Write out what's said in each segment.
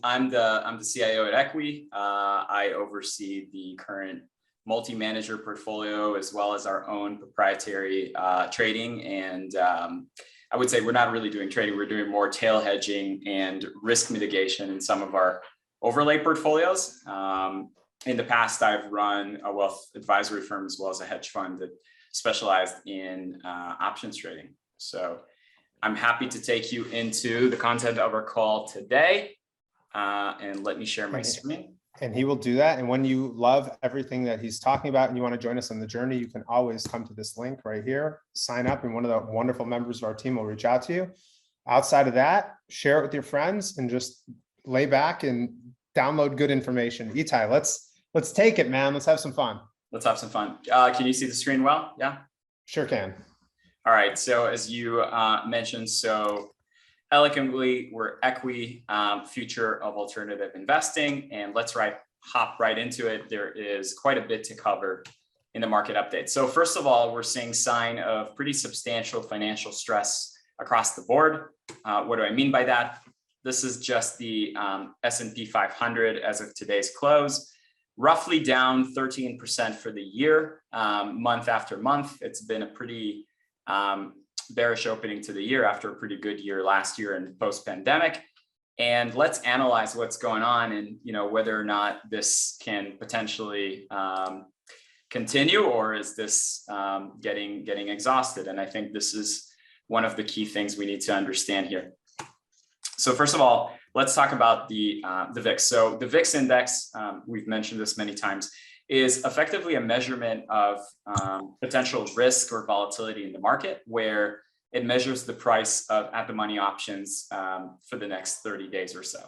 I'm the CIO at Equi. I oversee the current multi-manager portfolio as well as our own proprietary trading. And I would say we're not really doing trading. We're doing more tail hedging and risk mitigation in some of our overlay portfolios. In the past, I've run a wealth advisory firm as well as a hedge fund that specialized in options trading. So I'm happy to take you into the content of our call today. And let me share my screen. And he will do that. And when you love everything that he's talking about and you want to join us on the journey, you can always come to this link right here, sign up, and one of the wonderful members of our team will reach out to you. Outside of that, share it with your friends and just lay back and download good information. Itai, let's take it, man. Let's have some fun. Let's have some fun. Can you see the screen well? Yeah? Sure can. All right. So as you mentioned, so elegantly, we're Equi, future of alternative investing, and let's hop right into it. There is quite a bit to cover in the market update. So first of all, we're seeing sign of pretty substantial financial stress across the board. What do I mean by that? This is just the S&P 500 as of today's close, roughly down 13% for the year, month after month. It's been a pretty bearish opening to the year after a pretty good year last year and post-pandemic. And let's analyze what's going on and whether or not this can potentially continue, or is this getting exhausted. And I think this is one of the key things we need to understand here. So first of all, let's talk about the VIX. So the VIX index, we've mentioned this many times, is effectively a measurement of potential risk or volatility in the market, where it measures the price of at-the-money options for the next 30 days or so.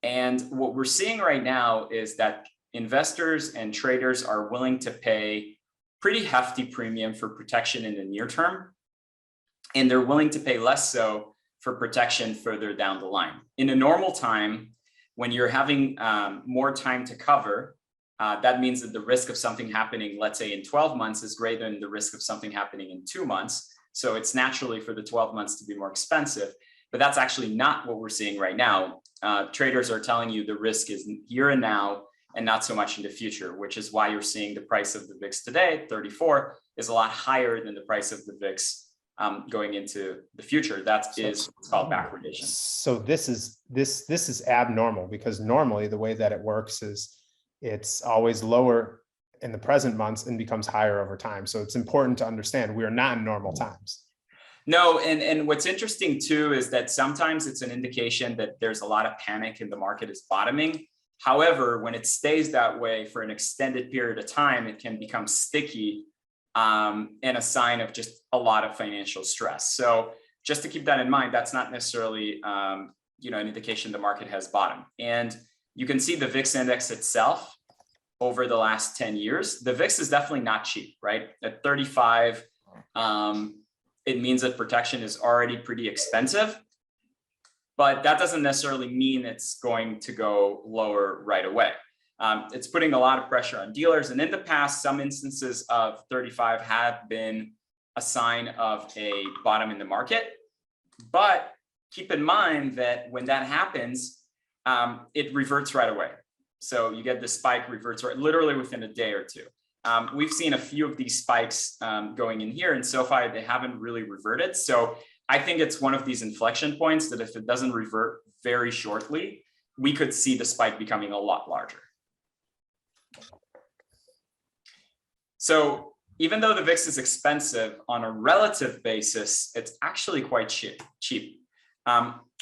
And what we're seeing right now is that investors and traders are willing to pay pretty hefty premium for protection in the near term, and they're willing to pay less so for protection further down the line. In a normal time, when you're having more time to cover, that means that the risk of something happening, let's say in 12 months, is greater than the risk of something happening in 2 months. So it's naturally for the 12 months to be more expensive, but that's actually not what we're seeing right now. Traders are telling you the risk is here and now and not so much in the future, which is why you're seeing the price of the VIX today, 34, is a lot higher than the price of the VIX going into the future. That is what's called backwardation. So this is abnormal, because normally the way that it works is it's always lower in the present months and becomes higher over time. So it's important to understand we are not in normal times. No, and what's interesting too is that sometimes it's an indication that there's a lot of panic and the market is bottoming. However, when it stays that way for an extended period of time, it can become sticky and a sign of just a lot of financial stress. So just to keep that in mind, that's not necessarily an indication the market has bottomed. And you can see the VIX index itself over the last 10 years. The VIX is definitely not cheap, right? At 35, it means that protection is already pretty expensive, but that doesn't necessarily mean it's going to go lower right away. It's putting a lot of pressure on dealers. And in the past, some instances of 35 have been a sign of a bottom in the market. But keep in mind that when that happens, it reverts right away. So you get the spike reverts literally within a day or two. We've seen a few of these spikes going in here, and so far they haven't really reverted. So I think it's one of these inflection points that if it doesn't revert very shortly, we could see the spike becoming a lot larger. So even though the VIX is expensive on a relative basis, it's actually quite cheap.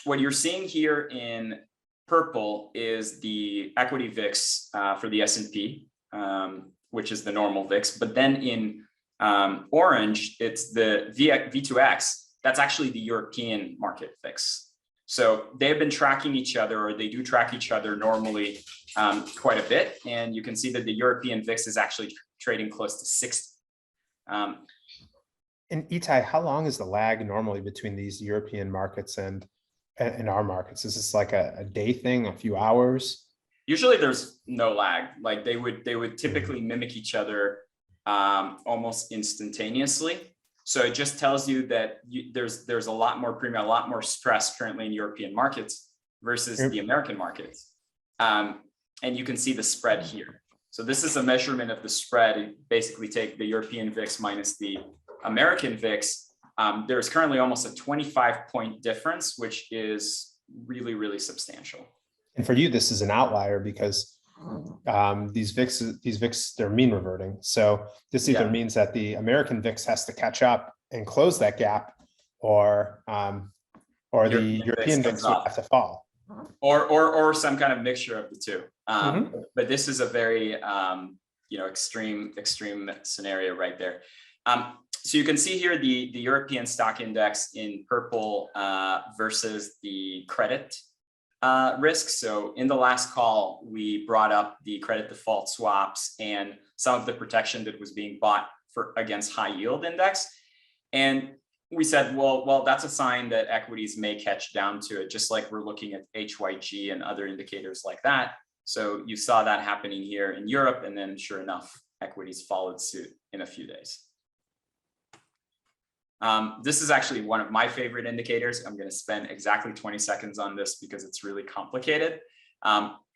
What you're seeing here in purple is the equity VIX for the S&P, which is the normal VIX. But then in orange, it's the V2X. That's actually the European market VIX. So they've been tracking each other, or they do track each other normally quite a bit. And you can see that the European VIX is actually trading close to 60. And Itai, how long is the lag normally between these European markets and our markets? Is this like a day thing, a few hours? Usually there's no lag. Like they would typically mimic each other almost instantaneously. So it just tells you that there's a lot more premium, a lot more stress currently in European markets versus the American markets. And you can see the spread here. So this is a measurement of the spread. You basically take the European VIX minus the American VIX. There's currently almost a 25-point difference, which is really, really substantial. And for you, this is an outlier because these VIX, they're mean reverting. So this either means that the American VIX has to catch up and close that gap, or the European VIX would have to fall. Or some kind of mixture of the two. But this is a very extreme scenario right there. So you can see here the European stock index in purple versus the credit risk. So in the last call, we brought up the credit default swaps and some of the protection that was being bought against high yield index. And we said, well, that's a sign that equities may catch down to it, just like we're looking at HYG and other indicators like that. So you saw that happening here in Europe, and then sure enough, equities followed suit in a few days. This is actually one of my favorite indicators. I'm going to spend exactly 20 seconds on this because it's really complicated.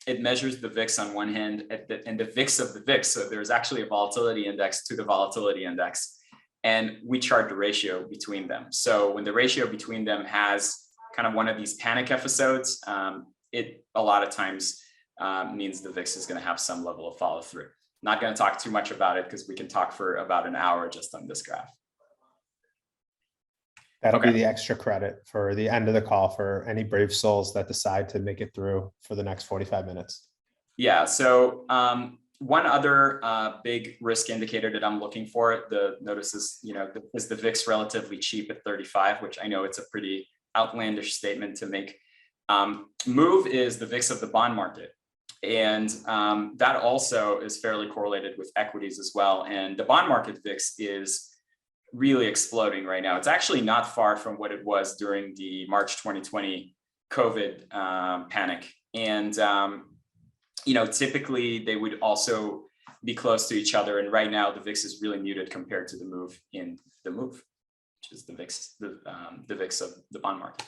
It measures the VIX on one hand and the VIX of the VIX. So there's actually a volatility index to the volatility index. And we chart the ratio between them. So when the ratio between them has kind of one of these panic episodes, it a lot of times means the VIX is going to have some level of follow through. Not going to talk too much about it because we can talk for about an hour just on this graph. That'll be the extra credit for the end of the call for any brave souls that decide to make it through for the next 45 minutes. Yeah. So one other big risk indicator that I'm looking for, notice is, is the VIX relatively cheap at 35, which I know it's a pretty outlandish statement to make. Move is the VIX of the bond market. And that also is fairly correlated with equities as well. And the bond market VIX is really exploding right now. It's actually not far from what it was during the March 2020 COVID panic. And typically they would also be close to each other. And right now the VIX is really muted compared to the move in the move, which is the VIX, the VIX of the bond market.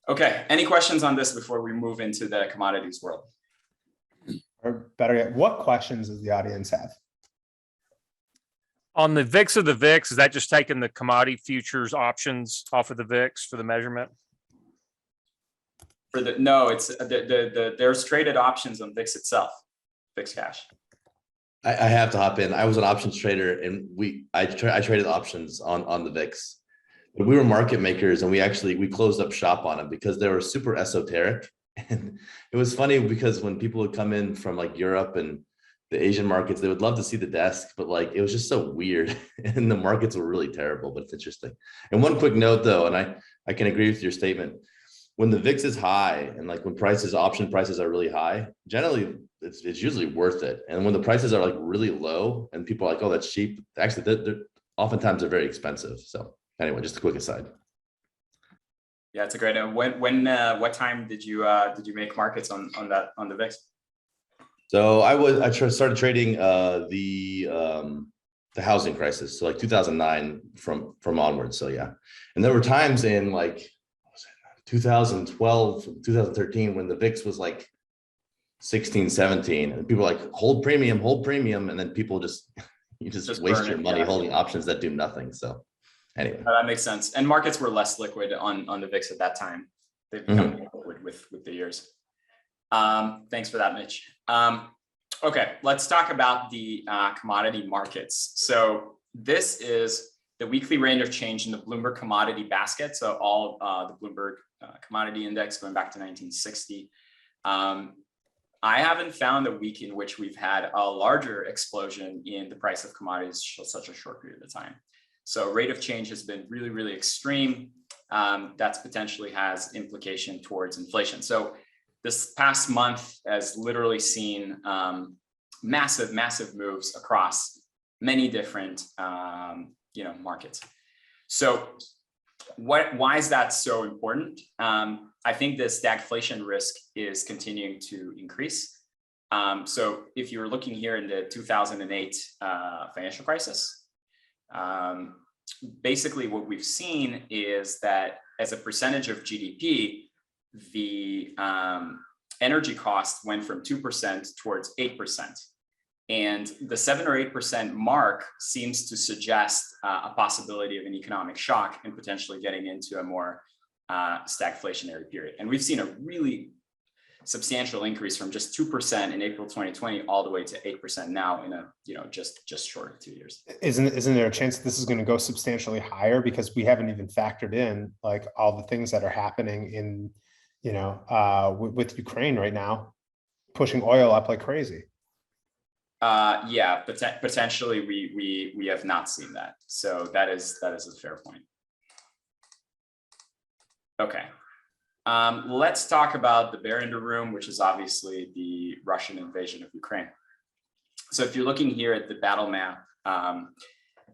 Okay, any questions on this before we move into the commodities world? Or better yet, what questions does the audience have? On the VIX of the VIX, is that just taking the commodity futures options off of the VIX for the measurement? No, it's there's traded options on VIX itself, VIX cash. I have to hop in. I was an options trader, and I traded options on the VIX. But we were market makers, and we closed up shop on them because they were super esoteric. And it was funny because when people would come in from like Europe and the Asian markets, they would love to see the desk, but like it was just so weird, and the markets were really terrible. But it's interesting. And one quick note though, and I can agree with your statement. When the VIX is high and like when option prices are really high, generally it's usually worth it. And when the prices are like really low and people are like, oh, that's cheap, actually they're oftentimes very expensive. So anyway, just a quick aside. Yeah, it's a great. What time did you make markets on the VIX? So I started trading the housing crisis, so like 2009 from onwards. So yeah, and there were times in like 2012, 2013 when the VIX was like 16, 17, and people were like hold premium, and then people just waste your money holding options that do nothing. So anyway, that makes sense. And markets were less liquid on the VIX at that time. They've become more liquid with the years. Thanks for that, Mitch. Okay, let's talk about the commodity markets. So this is the weekly rate of change in the Bloomberg commodity basket. So all the Bloomberg commodity index going back to 1960. I haven't found a week in which we've had a larger explosion in the price of commodities for such a short period of time. So rate of change has been really, really extreme. That's potentially has implication towards inflation. So this past month has literally seen massive moves across many different markets. So why is that so important? I think the stagflation risk is continuing to increase. So if you're looking here in the 2008 financial crisis, basically what we've seen is that as a percentage of GDP, the energy cost went from 2% towards 8%. And the 7 or 8% mark seems to suggest a possibility of an economic shock and potentially getting into a more stagflationary period. And we've seen a really substantial increase from just 2% in April 2020 all the way to 8% now in a, just short of 2 years. Isn't there a chance that this is going to go substantially higher, because we haven't even factored in like all the things that are happening in, with Ukraine right now, pushing oil up like crazy? Yeah, potentially we have not seen that. So that is a fair point. Okay. Let's talk about the bear in the room, which is obviously the Russian invasion of Ukraine. So if you're looking here at the battle map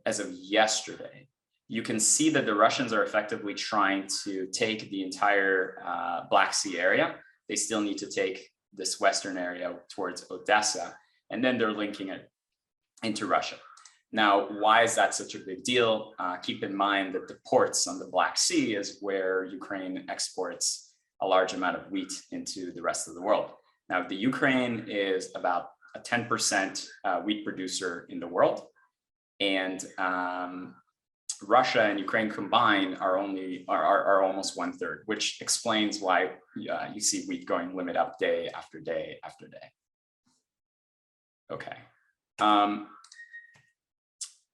as of yesterday, you can see that the Russians are effectively trying to take the entire Black Sea area. They still need to take this western area towards Odessa, and then they're linking it into Russia. Now, why is that such a big deal? Keep in mind that the ports on the Black Sea is where Ukraine exports a large amount of wheat into the rest of the world. Now, the Ukraine is about a 10% wheat producer in the world, and Russia and Ukraine combined are almost 1/3, which explains why you see wheat going limit up day after day after day. Okay.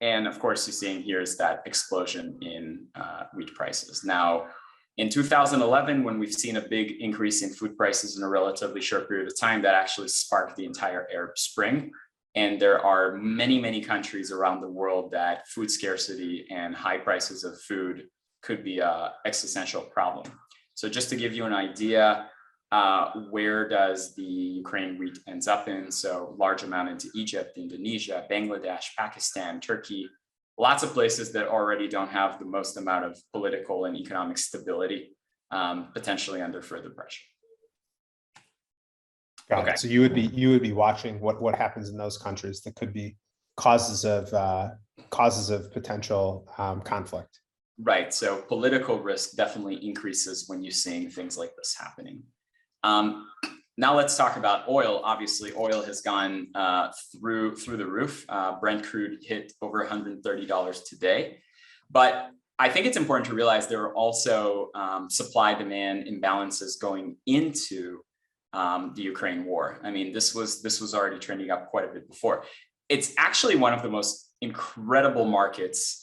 And of course, you're seeing here is that explosion in wheat prices. Now, in 2011, when we've seen a big increase in food prices in a relatively short period of time, that actually sparked the entire Arab Spring. And there are many, many countries around the world that food scarcity and high prices of food could be an existential problem. So just to give you an idea, where does the Ukraine wheat ends up in? So large amount into Egypt, Indonesia, Bangladesh, Pakistan, Turkey, lots of places that already don't have the most amount of political and economic stability, potentially under further pressure. Got Okay. it. So you would be watching what happens in those countries that could be causes of potential conflict. Right. So political risk definitely increases when you're seeing things like this happening. Now let's talk about oil. Obviously, oil has gone through the roof. Brent crude hit over $130 today. But I think it's important to realize there are also supply-demand imbalances going into the Ukraine war. I mean, this was already trending up quite a bit before. It's actually one of the most incredible markets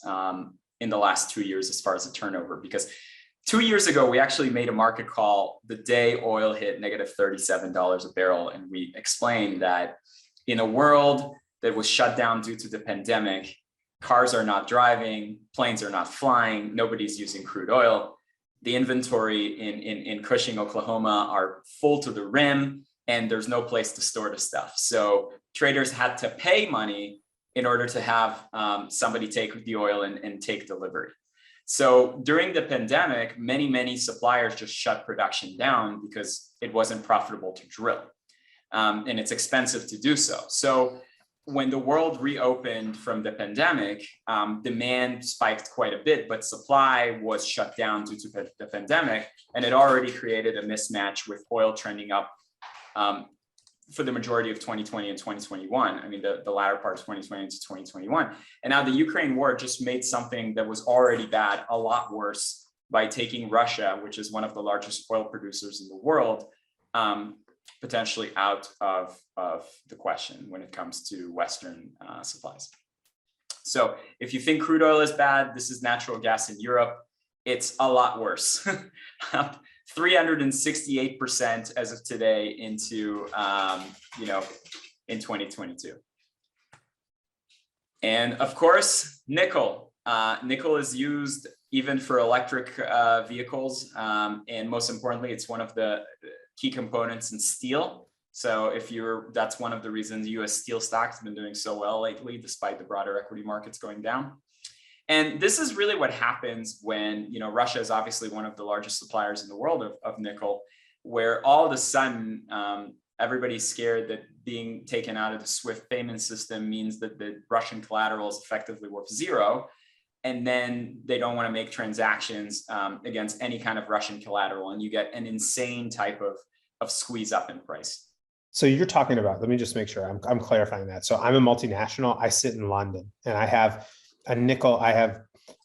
in the last 2 years as far as the turnover, because 2 years ago, we actually made a market call the day oil hit negative $37 a barrel. And we explained that in a world that was shut down due to the pandemic, cars are not driving, planes are not flying, nobody's using crude oil. The inventory in Cushing, Oklahoma are full to the rim, and there's no place to store the stuff. So traders had to pay money in order to have somebody take the oil and take delivery. So during the pandemic, many suppliers just shut production down because it wasn't profitable to drill. And it's expensive to do so. So when the world reopened from the pandemic, demand spiked quite a bit, but supply was shut down due to the pandemic. And it already created a mismatch with oil trending up for the majority of 2020 and 2021. I mean, the latter part of 2020 into 2021. And now the Ukraine war just made something that was already bad a lot worse by taking Russia, which is one of the largest oil producers in the world, potentially out of the question when it comes to Western supplies. So if you think crude oil is bad, this is natural gas in Europe. It's a lot worse. 368% as of today into, in 2022. And of course, nickel. Nickel is used even for electric vehicles. And most importantly, it's one of the key components in steel. So that's one of the reasons US steel stocks have been doing so well lately, despite the broader equity markets going down. And this is really what happens when, Russia is obviously one of the largest suppliers in the world of nickel, where all of a sudden everybody's scared that being taken out of the SWIFT payment system means that the Russian collateral is effectively worth zero. And then they don't want to make transactions against any kind of Russian collateral. And you get an insane type of squeeze up in price. So you're talking about, let me just make sure I'm clarifying that. So I'm a multinational, I sit in London and I have a nickel, I have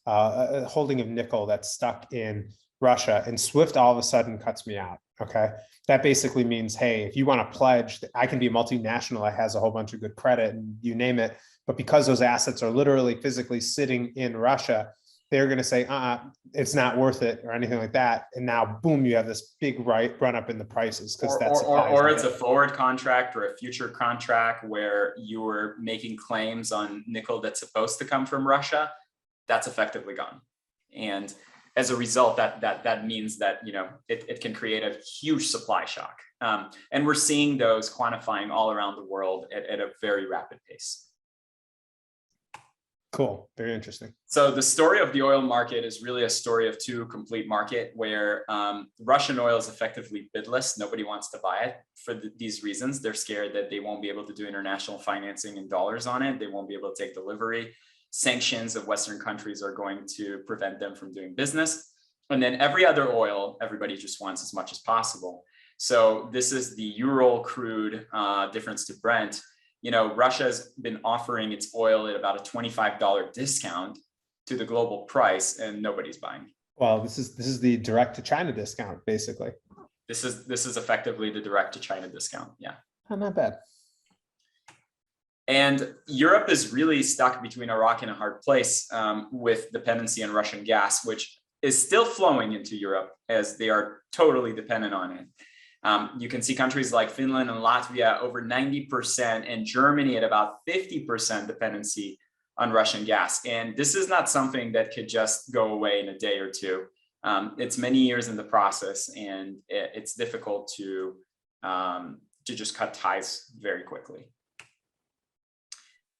a holding of nickel that's stuck in Russia, and SWIFT all of a sudden cuts me out. Okay. That basically means, hey, if you want to pledge, I can be a multinational that has a whole bunch of good credit and you name it. But because those assets are literally physically sitting in Russia, they're going to say, it's not worth it or anything like that. And now, boom, you have this big run up in the prices because or it's a forward contract or a future contract where you're making claims on nickel that's supposed to come from Russia. That's effectively gone. And as a result, that means that, you know, it can create a huge supply shock. And we're seeing those quantifying all around the world at a very rapid pace. Cool. Very interesting. So the story of the oil market is really a story of two complete market where Russian oil is effectively bidless. Nobody wants to buy it for these reasons. They're scared that they won't be able to do international financing in dollars on it. They won't be able to take delivery. Sanctions of Western countries are going to prevent them from doing business. And then every other oil, everybody just wants as much as possible. So this is the Ural crude difference to Brent. You know, Russia has been offering its oil at about a $25 discount to the global price, and nobody's buying. Well, this is the direct to China discount, basically. This is effectively the direct to China discount. Yeah. Oh, not bad. And Europe is really stuck between a rock and a hard place with dependency on Russian gas, which is still flowing into Europe as they are totally dependent on it. You can see countries like Finland and Latvia over 90% and Germany at about 50% dependency on Russian gas. And this is not something that could just go away in a day or two. It's many years in the process, and it's difficult to just cut ties very quickly.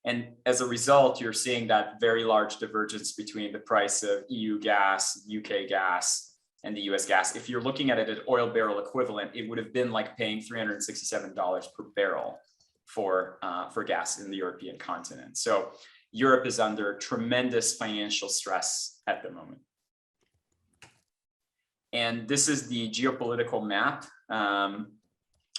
And as a result, you're seeing that very large divergence between the price of EU gas, UK gas, and the US gas. If you're looking at it at oil barrel equivalent, it would have been like paying $367 per barrel for gas in the European continent. So Europe is under tremendous financial stress at the moment. And this is the geopolitical map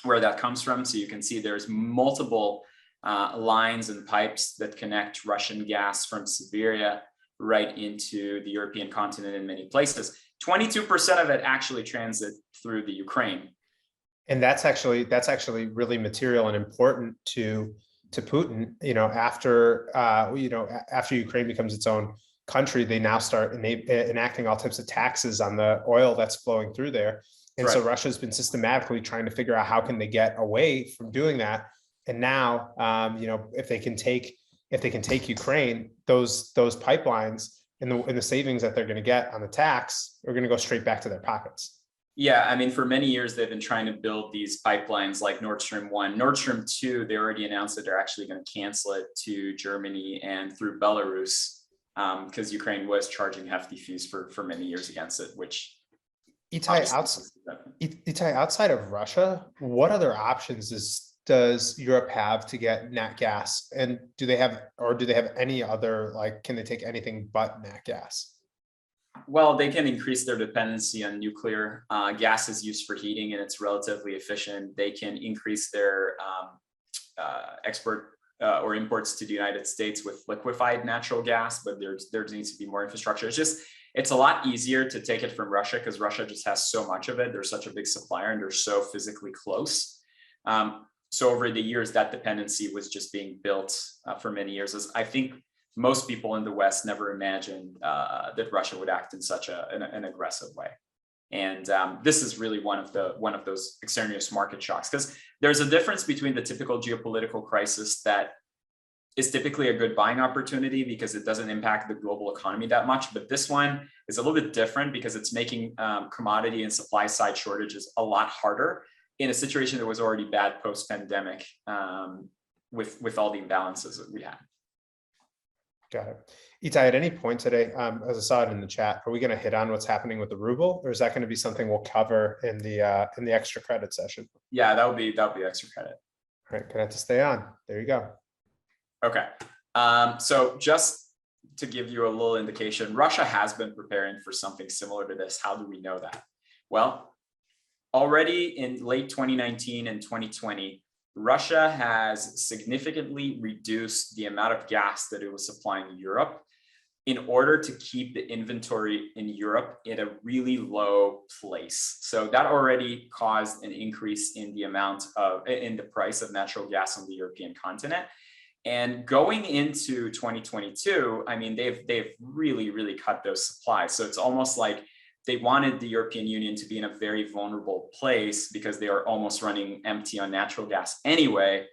where that comes from. So you can see there's multiple lines and pipes that connect Russian gas from Siberia right into the European continent in many places. 22% of it actually transit through the Ukraine. And that's actually really material and important to Putin. You know, after Ukraine becomes its own country, they now start enacting all types of taxes on the oil that's flowing through there. And so Russia's been systematically trying to figure out how can they get away from doing that. And now, if they can take Ukraine, those pipelines and the savings that they're going to get on the tax are going to go straight back to their pockets. Yeah, I mean, for many years, they've been trying to build these pipelines like Nord Stream 1. Nord Stream 2, they already announced that they're actually going to cancel it to Germany and through Belarus because Ukraine was charging hefty fees for many years against it, which... Itai, outside of Russia, what other options does Europe have to get nat gas? And do they have any other, can they take anything but nat gas? Well, they can increase their dependency on nuclear. Gas is used for heating and it's relatively efficient. They can increase their export or imports to the United States with liquefied natural gas, but there needs to be more infrastructure. It's a lot easier to take it from Russia because Russia just has so much of it. They're such a big supplier and they're so physically close. So over the years, that dependency was just being built for many years. As I think most people in the West never imagined that Russia would act in such an aggressive way. And this is really one of those extraneous market shocks, because there's a difference between the typical geopolitical crisis that is typically a good buying opportunity because it doesn't impact the global economy that much. But this one is a little bit different because it's making commodity and supply side shortages a lot harder in a situation that was already bad post-pandemic with all the imbalances that we had. Got it. Itai, at any point today, as I saw it in the chat, are we going to hit on what's happening with the ruble, or is that going to be something we'll cover in the extra credit session? Yeah, that would be extra credit. All right, gonna have to stay on. There you go. Okay. So just to give you a little indication, Russia has been preparing for something similar to this. How do we know that? Well, already in late 2019 and 2020, Russia has significantly reduced the amount of gas that it was supplying Europe in order to keep the inventory in Europe in a really low place. So that already caused an increase in the price of natural gas on the European continent. And going into 2022, I mean, they've really cut those supplies. So it's almost like they wanted the European Union to be in a very vulnerable place because they are almost running empty on natural gas anyway.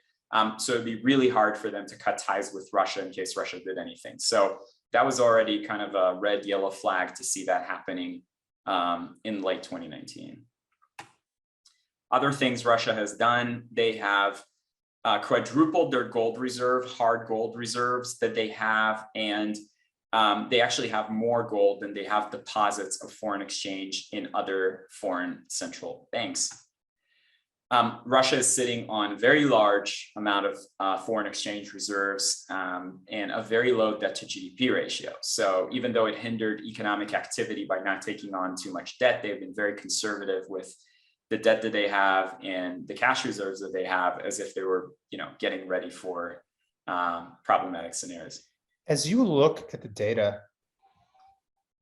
So it'd be really hard for them to cut ties with Russia in case Russia did anything. So that was already kind of a red, yellow flag to see that happening in late 2019. Other things Russia has done, they have quadrupled their gold reserve, hard gold reserves that they have, and they actually have more gold than they have deposits of foreign exchange in other foreign central banks. Russia is sitting on a very large amount of foreign exchange reserves and a very low debt to GDP ratio. So even though it hindered economic activity by not taking on too much debt, they've been very conservative with the debt that they have and the cash reserves that they have, as if they were, getting ready for problematic scenarios. As you look at the data,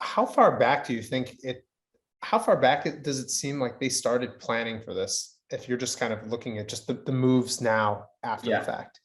how far back do you think does it seem like they started planning for this? If you're just kind of looking at just the moves now after the fact.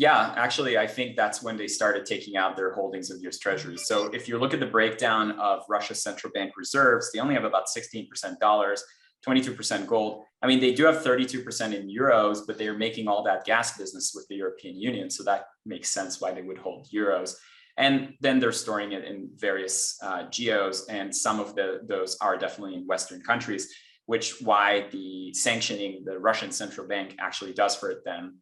Yeah, actually, I think that's when they started taking out their holdings of US treasuries. So if you look at the breakdown of Russia's central bank reserves, they only have about 16% dollars, 22% gold. I mean, they do have 32% in euros, but they are making all that gas business with the European Union. So that makes sense why they would hold euros. And then they're storing it in various geos, and some of those are definitely in Western countries, which why the sanctioning the Russian central bank actually does hurt them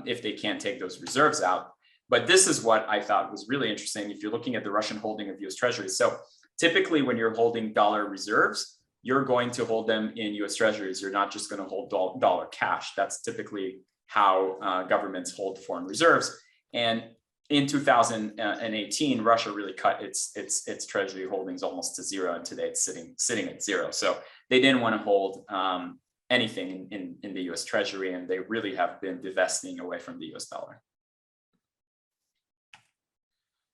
if they can't take those reserves out. But this is what I thought was really interesting if you're looking at the Russian holding of US treasuries. So typically when you're holding dollar reserves, you're going to hold them in US treasuries. You're not just going to hold dollar cash. That's typically how governments hold foreign reserves. And in 2018, Russia really cut its treasury holdings almost to zero, and today it's sitting at zero. So they didn't want to hold anything in the US treasury, and they really have been divesting away from the US dollar.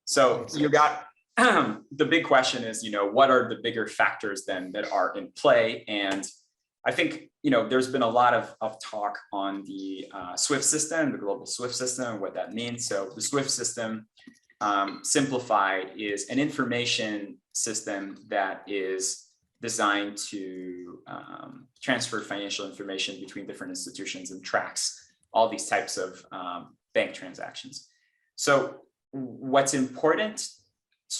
So you got the big question is, what are the bigger factors then that are in play? And I think, there's been a lot of talk on the SWIFT system, the global SWIFT system, and what that means. So the SWIFT system, simplified, is an information system that is designed to transfer financial information between different institutions and tracks all these types of bank transactions. So what's important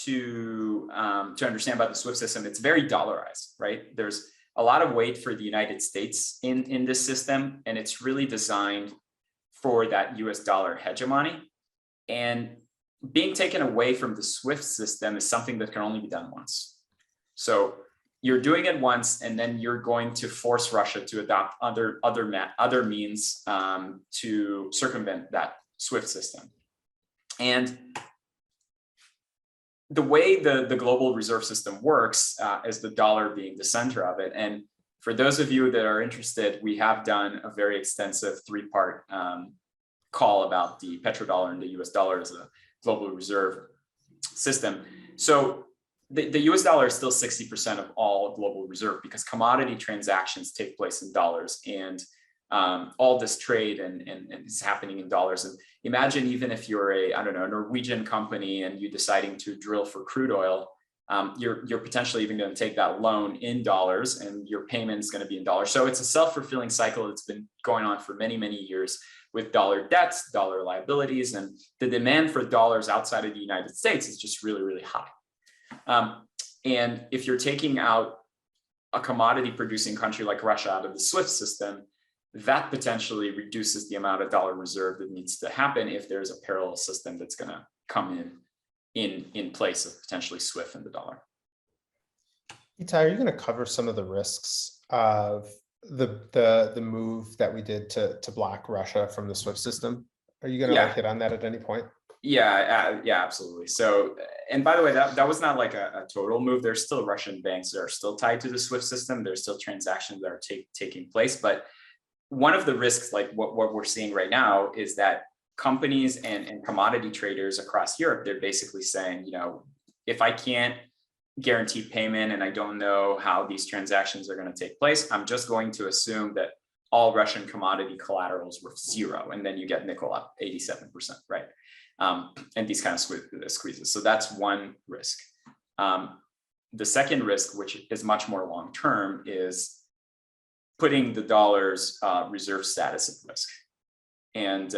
to understand about the SWIFT system, it's very dollarized, right? There's a lot of weight for the United States in this system, and it's really designed for that US dollar hegemony. And being taken away from the SWIFT system is something that can only be done once. So you're doing it once, and then you're going to force Russia to adopt other means to circumvent that SWIFT system. And the way the global reserve system works is the dollar being the center of it. And for those of you that are interested, we have done a very extensive three-part call about the petrodollar and the US dollar as a global reserve system. So the US dollar is still 60% of all global reserve because commodity transactions take place in dollars, and all this trade and is happening in dollars. And imagine even if you're a Norwegian company and you're deciding to drill for crude oil, you're potentially even going to take that loan in dollars, and your payment is going to be in dollars. So it's a self-fulfilling cycle that's been going on for many years with dollar debts, dollar liabilities, and the demand for dollars outside of the United States is just really high. And if you're taking out a commodity producing country like Russia out of the SWIFT system, that potentially reduces the amount of dollar reserve that needs to happen if there's a parallel system that's going to come in place of potentially SWIFT and the dollar. Itai, are you going to cover some of the risks of the move that we did to block Russia from the SWIFT system? Are you going to hit on that at any point? Yeah, absolutely. So, and by the way, that was not like a total move. There's still Russian banks that are still tied to the SWIFT system. There's still transactions that are taking place. But one of the risks, like what we're seeing right now, is that companies and commodity traders across Europe, they're basically saying, you know, if I can't guarantee payment and I don't know how these transactions are going to take place, I'm just going to assume that all Russian commodity collaterals were zero, and then you get nickel up 87%, right? And these kind of squeezes. So that's one risk. The second risk, which is much more long-term, is putting the dollar's reserve status at risk. And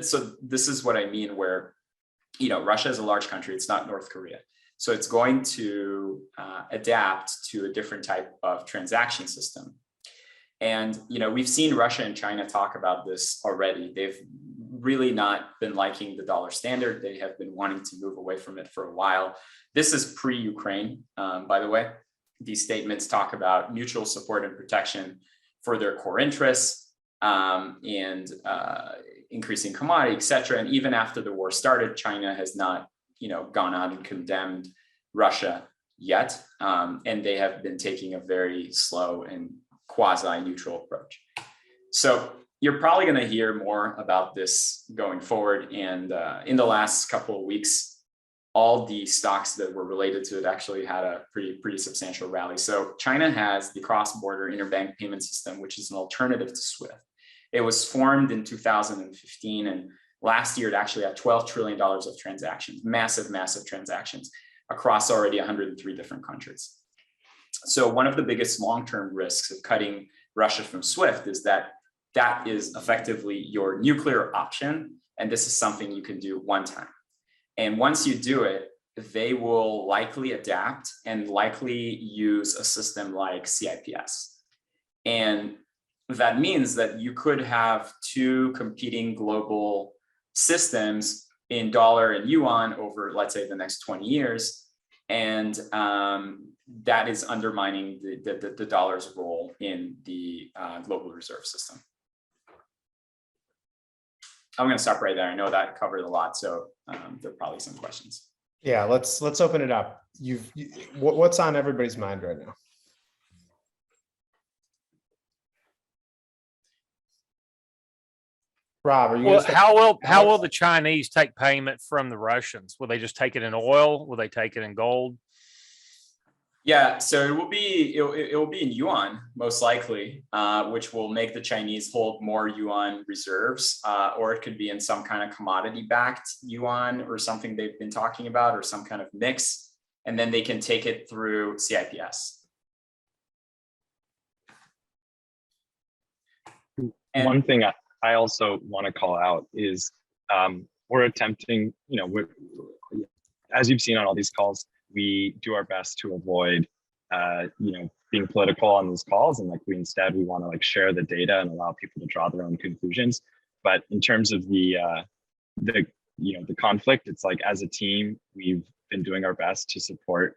so this is what I mean, where, you know, Russia is a large country. It's not North Korea. So it's going to adapt to a different type of transaction system. And, you know, we've seen Russia and China talk about this already. They've really not been liking the dollar standard. They have been wanting to move away from it for a while. This is pre-Ukraine, by the way. These statements talk about mutual support and protection for their core interests, and increasing commodity, et cetera. And even after the war started, China has not, you know, gone out and condemned Russia yet. And they have been taking a very slow and quasi-neutral approach. So you're probably going to hear more about this going forward. And in the last couple of weeks, all the stocks that were related to it actually had a pretty substantial rally. So China has the cross-border interbank payment system, which is an alternative to SWIFT. It was formed in 2015, and last year it actually had $12 trillion of transactions, massive transactions across already 103 different countries. So one of the biggest long-term risks of cutting Russia from SWIFT is that that is effectively your nuclear option, and this is something you can do one time. And once you do it, they will likely adapt and likely use a system like CIPS. And that means that you could have two competing global systems in dollar and yuan over, let's say, the next 20 years. And that is undermining the dollar's role in the global reserve system. I'm going to stop right there. I know that covered a lot, so there are probably some questions. Yeah, let's open it up. What's on everybody's mind right now? Rob, are you? Well, how will the Chinese take payment from the Russians? Will they just take it in oil? Will they take it in gold? Yeah, so it will be in yuan, most likely, which will make the Chinese hold more yuan reserves, or it could be in some kind of commodity-backed yuan or something they've been talking about, or some kind of mix, and then they can take it through CIPS. And one thing I also want to call out is we're attempting, you know, as you've seen on all these calls, we do our best to avoid, you know, being political on these calls, and like we want to like share the data and allow people to draw their own conclusions. But in terms of the conflict, it's like as a team, we've been doing our best to support.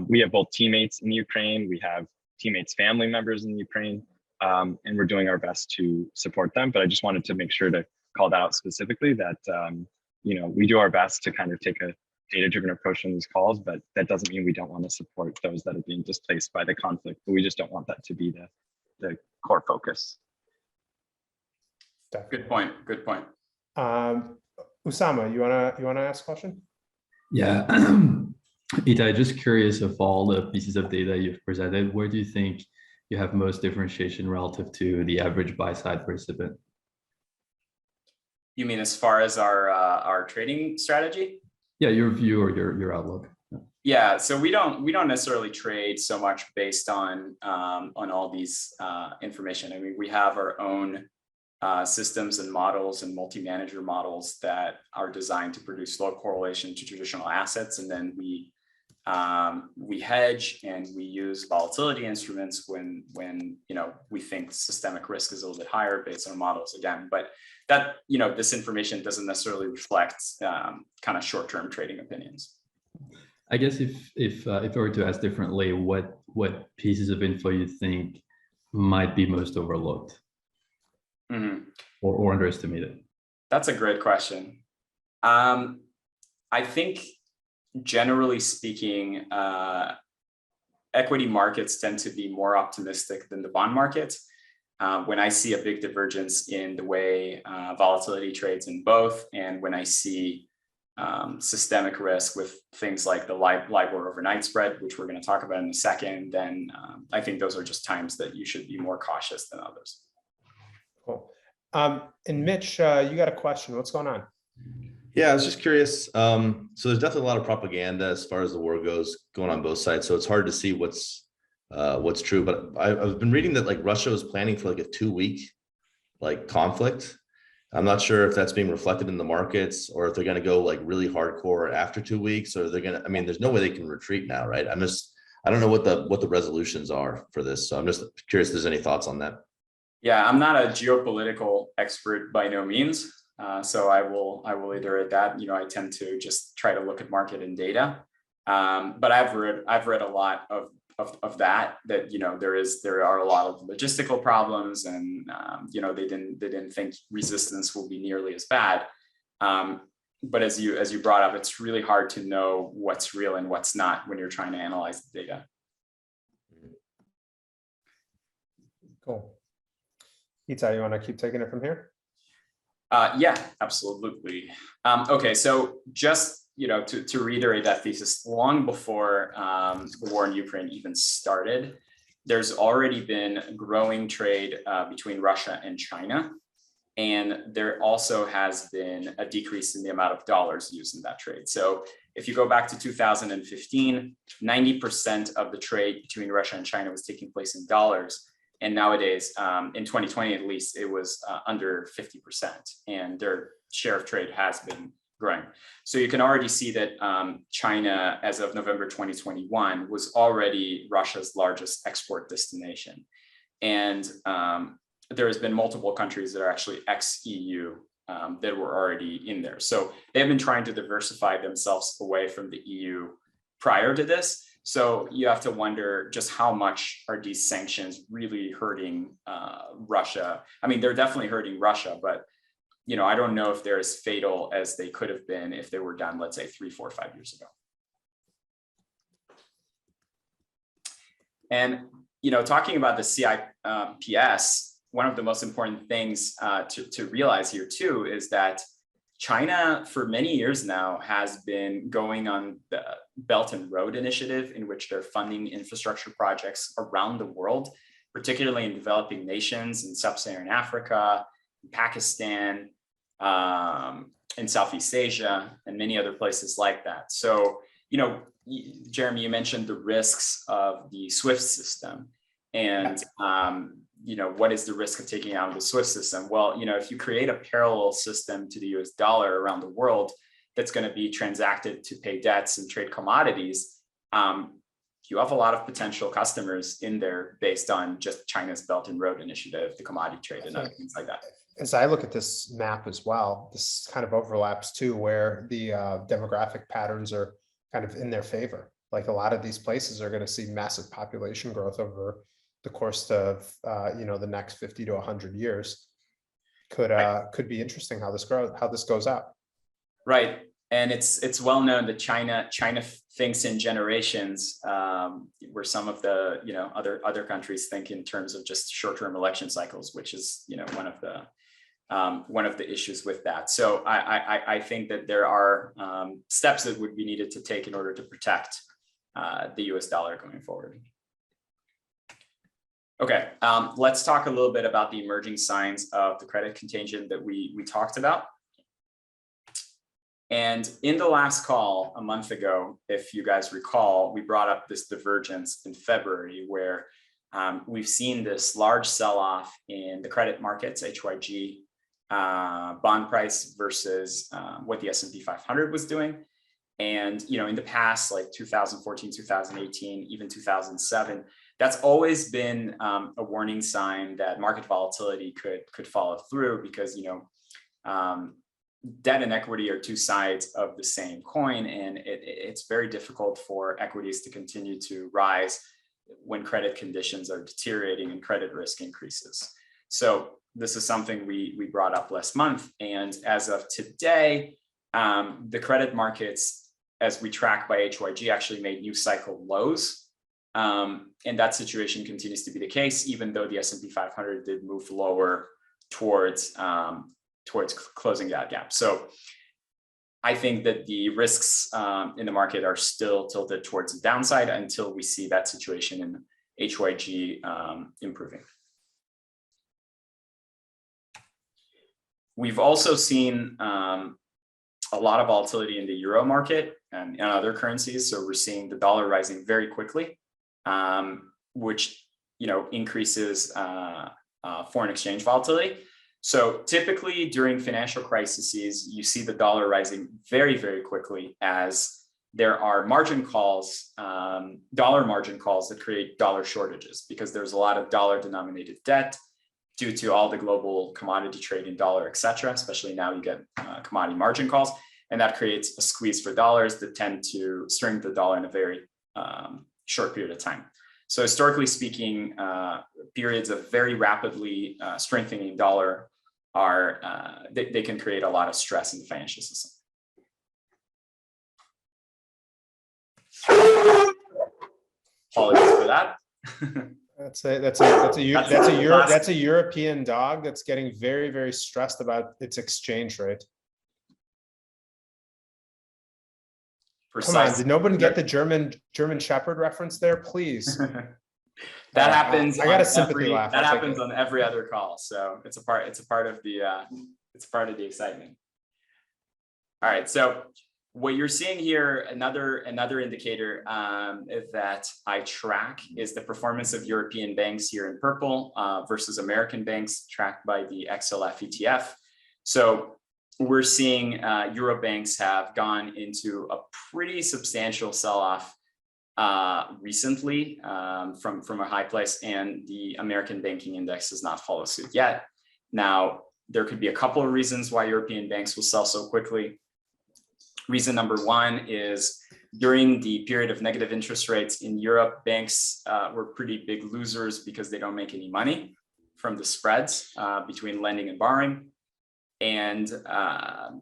We have both teammates in Ukraine, we have teammates' family members in Ukraine, and we're doing our best to support them. But I just wanted to make sure to call that out specifically, that you know, we do our best to kind of take a data-driven approach on these calls, but that doesn't mean we don't want to support those that are being displaced by the conflict. But we just don't want that to be the core focus. good point. Good point. Usama, you wanna ask a question? Yeah, Itai, just curious, of all the pieces of data you've presented, where do you think you have most differentiation relative to the average buy-side participant? You mean as far as our trading strategy? Yeah, your view or your outlook. Yeah, so we don't necessarily trade so much based on all these information. I mean, we have our own systems and models and multi-manager models that are designed to produce low correlation to traditional assets, and then we We hedge and we use volatility instruments when we think systemic risk is a little bit higher based on models again. But that this information doesn't necessarily reflect kind of short-term trading opinions. I guess if I were to ask differently, what pieces of info you think might be most overlooked or underestimated? That's a great question. I think generally speaking, equity markets tend to be more optimistic than the bond market. When I see a big divergence in the way volatility trades in both, and when I see systemic risk with things like the LIBOR overnight spread, which we're going to talk about in a second, then I think those are just times that you should be more cautious than others. Cool. And Mitch, you got a question. What's going on? Yeah, I was just curious. So there's definitely a lot of propaganda as far as the war goes going on both sides. So it's hard to see what's true. But I've been reading that like Russia was planning for like a 2-week like conflict. I'm not sure if that's being reflected in the markets or if they're going to go like really hardcore after 2 weeks, or they're going to. I mean, there's no way they can retreat now, right? I don't know what the resolutions are for this. So I'm just curious if there's any thoughts on that. Yeah, I'm not a geopolitical expert by no means. So I will iterate that. I tend to just try to look at market and data. But I've read a lot of that there are a lot of logistical problems, and they didn't think resistance will be nearly as bad. But as you brought up, it's really hard to know what's real and what's not when you're trying to analyze the data. Cool. Itai, you want to keep taking it from here? Yeah, absolutely. Okay, so just to reiterate that thesis, long before the war in Ukraine even started, there's already been growing trade between Russia and China, and there also has been a decrease in the amount of dollars used in that trade. So if you go back to 2015, 90% of the trade between Russia and China was taking place in dollars. And nowadays, in 2020 at least, it was under 50%, and their share of trade has been growing. So you can already see that China, as of November 2021, was already Russia's largest export destination. And there has been multiple countries that are actually ex-EU that were already in there. So they've been trying to diversify themselves away from the EU prior to this. So you have to wonder just how much are these sanctions really hurting Russia? I mean, they're definitely hurting Russia, but I don't know if they're as fatal as they could have been if they were done, let's say 3, 4, 5 years ago. And talking about the CIPS, one of the most important things to realize here too is that China, for many years now, has been going on the Belt and Road Initiative, in which they're funding infrastructure projects around the world, particularly in developing nations in sub-Saharan Africa, Pakistan, in Southeast Asia, and many other places like that. So, Jeremy, you mentioned the risks of the SWIFT system, and what is the risk of taking out the SWIFT system? Well, if you create a parallel system to the US dollar around the world that's going to be transacted to pay debts and trade commodities, you have a lot of potential customers in there based on just China's Belt and Road Initiative, the commodity trade, and other things like that. As I look at this map as well, this kind of overlaps too, where the demographic patterns are kind of in their favor. Like a lot of these places are going to see massive population growth over the course of the next 50 to 100 years. Could be interesting how this goes out. Right, and it's well known that China thinks in generations, where some of the other countries think in terms of just short-term election cycles, which is one of the issues with that. So I think that there are steps that would be needed to take in order to protect the US dollar going forward. Okay, let's talk a little bit about the emerging signs of the credit contagion that we talked about. And in the last call a month ago, if you guys recall, we brought up this divergence in February where we've seen this large sell-off in the credit markets, HYG, bond price versus what the S&P 500 was doing. And, in the past, like 2014, 2018, even 2007, that's always been a warning sign that market volatility could follow through, because, debt and equity are two sides of the same coin, and it's very difficult for equities to continue to rise when credit conditions are deteriorating and credit risk increases. So this is something we brought up last month, and as of today, the credit markets, as we track by HYG, actually made new cycle lows. And that situation continues to be the case, even though the S&P 500 did move lower towards closing that gap. So I think that the risks in the market are still tilted towards the downside until we see that situation in HYG improving. We've also seen a lot of volatility in the euro market and other currencies. So we're seeing the dollar rising very quickly, which increases foreign exchange volatility. So typically during financial crises, you see the dollar rising very, very quickly, as there are margin calls, dollar margin calls that create dollar shortages, because there's a lot of dollar denominated debt due to all the global commodity trade in dollar, et cetera. Especially now you get commodity margin calls, and that creates a squeeze for dollars that tend to strengthen the dollar in a very short period of time. So historically speaking, periods of very rapidly strengthening dollar are they can create a lot of stress in the financial system. Apologies for that. That's a European dog that's getting very, very stressed about its exchange rate. Come on, did nobody get the German Shepherd reference there, please? That happens. I got a sympathy laugh. That happens on every other call, so it's a part of the excitement. All right, so what you're seeing here, another indicator that I track is the performance of European banks here in purple versus American banks tracked by the XLF ETF. So we're seeing Euro banks have gone into a pretty substantial sell-off recently from a high place, and the American banking index does not follow suit yet. Now, there could be a couple of reasons why European banks will sell so quickly. Reason number one is during the period of negative interest rates in Europe, banks were pretty big losers because they don't make any money from the spreads between lending and borrowing. And